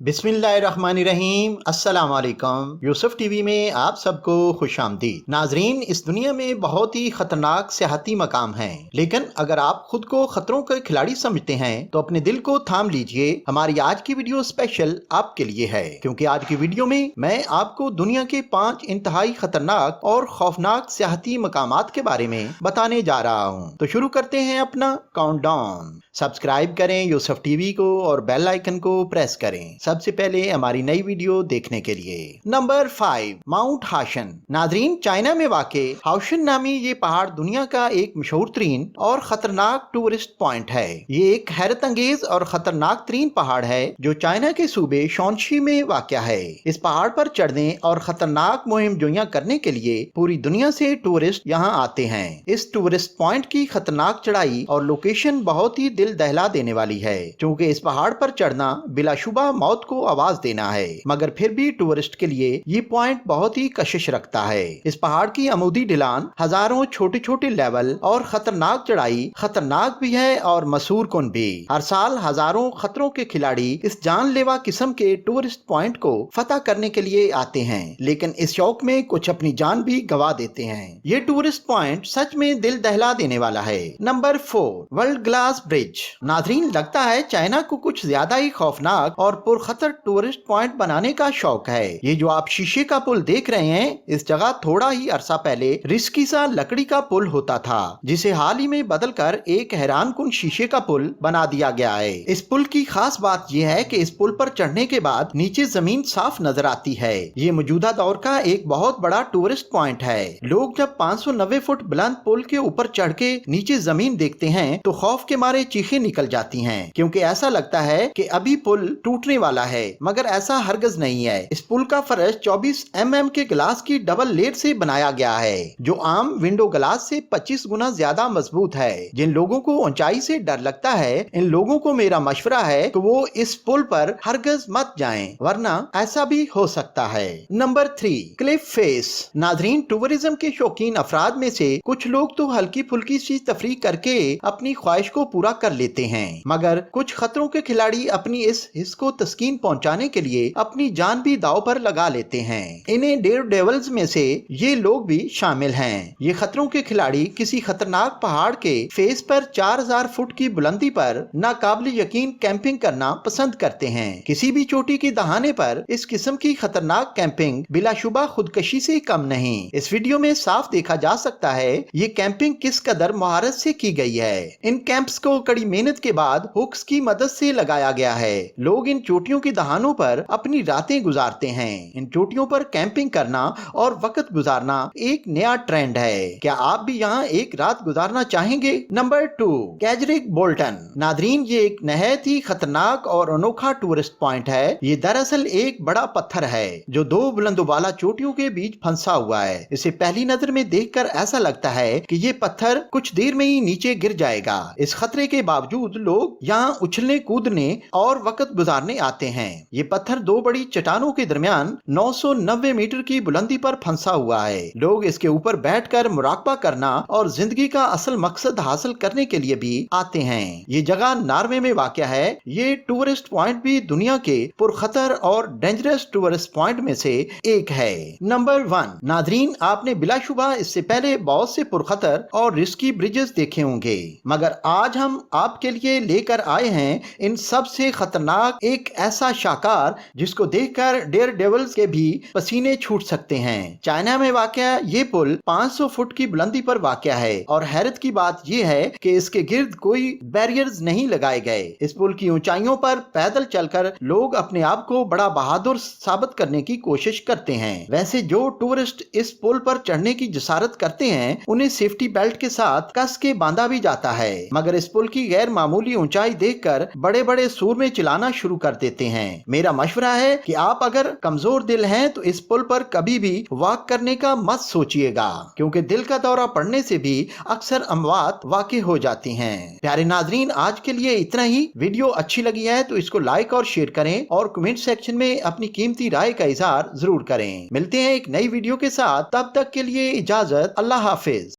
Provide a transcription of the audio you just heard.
बिस्मिल्लाहिर्रहमानिर्रहीम। अस्सलाम वालेकुम। यूसुफ टीवी में आप सबको खुश आमदीद। नाजरीन, इस दुनिया में बहुत ही खतरनाक सियाहती मकाम हैं, लेकिन अगर आप खुद को खतरों के खिलाड़ी समझते हैं तो अपने दिल को थाम लीजिए। हमारी आज की वीडियो स्पेशल आपके लिए है, क्योंकि आज की वीडियो में मैं आपको दुनिया के 5 इंतहाई खतरनाक और खौफनाक सियाहती मकामात के बारे में बताने जा रहा हूँ। तो शुरू करते हैं अपना काउंटडाउन। सब्सक्राइब करें यूसुफ टीवी को और बेल आइकन को प्रेस करें सबसे पहले हमारी नई वीडियो देखने के लिए। नंबर 5, माउंट हाशन। नाजरीन, चाइना में वाक़े हाउशन नामी ये पहाड़ दुनिया का एक मशहूर तरीन और खतरनाक टूरिस्ट पॉइंट है। ये एक हैरत अंगेज और खतरनाक तरीन पहाड़ है जो चाइना के सूबे शॉन्शी में वाक़या है। इस पहाड़ पर चढ़ने और खतरनाक मुहिम जोइयां करने के लिए पूरी दुनिया से टूरिस्ट यहाँ आते हैं। इस टूरिस्ट पॉइंट की खतरनाक चढ़ाई और लोकेशन बहुत ही दिल दहला देने वाली है, क्योंकि इस पहाड़ पर चढ़ना बिलाशुबा मौत को आवाज देना है, मगर फिर भी टूरिस्ट के लिए ये पॉइंट बहुत ही कशिश रखता है। इस पहाड़ की अमूदी ढलान, हजारों छोटे छोटे लेवल और खतरनाक चढ़ाई खतरनाक भी है और मसूर कुन भी। हर साल हजारों खतरों के खिलाड़ी इस जानलेवा किस्म के टूरिस्ट पॉइंट को फतह करने के लिए आते हैं, लेकिन इस शौक में कुछ अपनी जान भी गवा देते हैं। ये टूरिस्ट पॉइंट सच में दिल दहला देने वाला है। Number 4, world glass bridge. नाजरीन, लगता है चाइना को कुछ ज्यादा ही खौफनाक और पुरखतर टूरिस्ट पॉइंट बनाने का शौक है। ये जो आप शीशे का पुल देख रहे हैं, इस जगह थोड़ा ही अरसा पहले रिस्की सा लकड़ी का पुल होता था, जिसे हाल ही में बदलकर एक हैरान कुन शीशे का पुल बना दिया गया है। इस पुल की खास बात यह है कि इस पुल पर चढ़ने के बाद नीचे जमीन साफ नजर आती है। ये मौजूदा दौर का एक बहुत बड़ा टूरिस्ट पॉइंट है। लोग जब 590 फुट बुलंद पुल के ऊपर चढ़ के नीचे जमीन देखते हैं तो खौफ के मारे चीखें निकल जाती हैं, क्योंकि ऐसा लगता है कि अभी पुल टूटने वाला है, मगर ऐसा हरगिज नहीं है। इस पुल का फर्श 24 mm के ग्लास की डबल लेयर से बनाया गया है, जो आम विंडो ग्लास से 25 गुना ज्यादा मजबूत है। जिन लोगों को ऊंचाई से डर लगता है, इन लोगों को मेरा मशवरा है कि वो इस पुल पर हरगिज मत जाएं, वरना ऐसा भी हो सकता है। Number 3, Cliff face. नाजरीन, टूरिज्म के शौकीन अफराद में से कुछ लोग तो हल्की फुल्की सी तफरीह करके अपनी ख्वाहिश को पूरा कर लेते हैं, मगर कुछ खतरों के खिलाड़ी अपनी इस हिस्स को तस्कीन पहुंचाने के लिए अपनी जान भी दांव पर लगा लेते हैं। इन्हें डेयर डेविल्स में से ये लोग भी शामिल हैं। ये खतरों के खिलाड़ी किसी खतरनाक पहाड़ के फेस पर 4000 फुट की बुलंदी पर नाकाबिल यकीन कैंपिंग करना पसंद करते हैं। किसी भी चोटी की दहाने पर इस किस्म की खतरनाक कैंपिंग बिलाशुबा खुदकशी से कम नहीं। इस वीडियो में साफ देखा जा सकता है ये कैंपिंग किस कदर महारत से की गई है। इन कैंप्स को कड़ी मेहनत के बाद हुक्स की मदद से लगाया गया है। लोग इन चोटियों की दहानों पर अपनी रातें गुजारते हैं। इन चोटियों पर कैंपिंग करना और वक्त गुजारना एक नया ट्रेंड है। क्या आप भी यहाँ एक रात गुजारना चाहेंगे? Number 2, कैजरिक Bolton. नादरीन, ये एक नहायत ही खतरनाक और अनोखा टूरिस्ट पॉइंट है। ये दरअसल एक बड़ा पत्थर है जो 2 बुलंदोबाला चोटियों के बीच फंसा हुआ है। इसे पहली नजर में देखकर ऐसा लगता है कि ये पत्थर कुछ देर में ही नीचे गिर जाएगा। इस खतरे के बावजूद लोग यहाँ उछलने कूदने और वक्त गुजारने आते हैं। ये पत्थर 2 बड़ी चट्टानों के दरमियान 990 मीटर की बुलंदी पर फंसा हुआ है। लोग इसके ऊपर बैठकर मुराकबा करना और जिंदगी का असल मकसद हासिल करने के लिए भी आते हैं। ये जगह नॉर्वे में वाक़या है। ये टूरिस्ट पॉइंट भी दुनिया के पुरखतर और डेंजरस टूरिस्ट पॉइंट में से एक है। नंबर 1, नादरीन, आपने बिलाशुबा इससे पहले बहुत से पुरखतर और रिस्की ब्रिजेस देखे होंगे, मगर आज हम आपके लिए लेकर आए हैं इन सबसे खतरनाक एक ऐसा शाकार जिसको देखकर डेयर डेविल्स के भी पसीने छूट सकते हैं। चाइना में वाक़या ये पुल 500 फुट की बुलंदी पर वाक़या है, और हैरत की बात ये है कि इसके गिर्द कोई बैरियर्स नहीं लगाए गए। इस पुल की ऊंचाइयों पर पैदल चलकर लोग अपने आप को बड़ा बहादुर साबित करने की कोशिश करते हैं। वैसे जो टूरिस्ट इस पुल पर चढ़ने की जसारत करते हैं, उन्हें सेफ्टी बेल्ट के साथ कस के बांधा भी जाता है, मगर इस पुल की गैर मामूली ऊंचाई देखकर बड़े बड़े सुर में चिल्लाना शुरू कर देते हैं। मेरा मशवरा है कि आप अगर कमजोर दिल हैं तो इस पुल पर कभी भी वॉक करने का मत सोचिएगा, क्योंकि दिल का दौरा पड़ने से भी अक्सर अमवात वाक़ई हो जाती हैं। प्यारे नाजरीन, आज के लिए इतना ही। वीडियो अच्छी लगी है तो इसको लाइक और शेयर करें और कमेंट सेक्शन में अपनी कीमती राय का इजहार जरूर करें। मिलते हैं एक नई वीडियो के साथ, तब तक के लिए इजाजत। अल्लाह हाफिज।